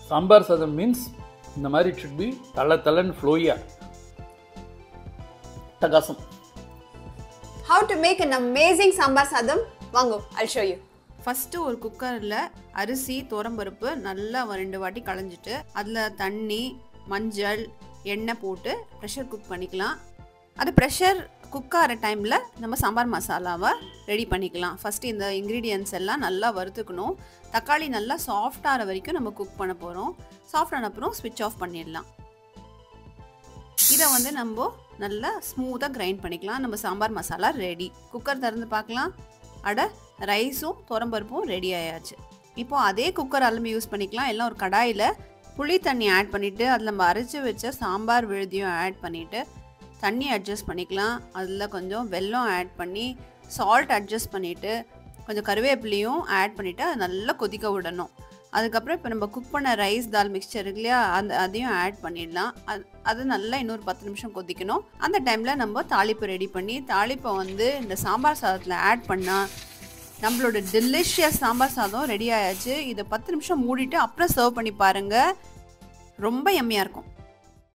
சாம்பார் சாதம் மீன்ஸ் இந்த மாதிரி இட் ஷுட் பி தலன்னு ஃப்ளோயா. தகாசம். How to make an amazing sambar sadam? வாங்கோ, I'll show you. ஃபஸ்ட்டு ஒரு குக்கரில் அரிசி துவரம்பருப்பு நல்லா 2 வாட்டி களைஞ்சிட்டு அதில் தண்ணி மஞ்சள் எண்ணெய் போட்டு ப்ரெஷர் குக் பண்ணிக்கலாம். அது ப்ரெஷர் குக் ஆகிற டைமில் நம்ம சாம்பார் மசாலாவை ரெடி பண்ணிக்கலாம். ஃபஸ்ட்டு இந்த இன்க்ரீடியன்ட்ஸ் எல்லாம் நல்லா வறுத்துக்கணும். தக்காளி நல்லா சாஃப்ட் ஆகிற வரைக்கும் நம்ம குக் பண்ண போகிறோம். சாஃப்ட் ஆன அப்புறம் ஸ்விட்ச் ஆஃப் பண்ணிடலாம். இதை வந்து நம்ம நல்லா ஸ்மூத்தாக கிரைண்ட் பண்ணிக்கலாம். நம்ம சாம்பார் மசாலா ரெடி. குக்கர் திறந்து பார்க்கலாம். ரைஸும் துவரம்பருப்பும் ரெடி ஆயாச்சு. இப்போது அதே குக்கர் அலம்பு யூஸ் பண்ணிக்கலாம். எல்லாம் ஒரு கடாயில் புளி தண்ணி ஆட் பண்ணிவிட்டு அதில் நம்ம அரைச்சி வச்ச சாம்பார் விழுதியும் ஆட் பண்ணிவிட்டு தண்ணி அட்ஜஸ்ட் பண்ணிக்கலாம். அதில் கொஞ்சம் வெல்லம் ஆட் பண்ணி சால்ட் அட்ஜஸ்ட் பண்ணிவிட்டு கொஞ்சம் கருவேப்பிலையும் ஆட் பண்ணிவிட்டு அதை நல்லா கொதிக்க விடணும். அதுக்கப்புறம் இப்போ நம்ம குக் பண்ண ரைஸ் தால் மிக்சர் இருக்கு இல்லையா, அதையும் ஆட் பண்ணிடலாம். அது நல்லா இன்னொரு 10 நிமிஷம் கொதிக்கணும். அந்த டைமில் நம்ம தாளிப்பு ரெடி பண்ணி தாளிப்பை வந்து இந்த சாம்பார் சாதத்தில் ஆட் பண்ணால் நம்மளோட டெலிஷியஸ் சாம்பார் சாதம் ரெடி ஆயாச்சு. இதை 10 நிமிஷம் மூடிட்டு அப்புறம் சர்வ் பண்ணி பாருங்கள். ரொம்ப யம்மியாக இருக்கும்.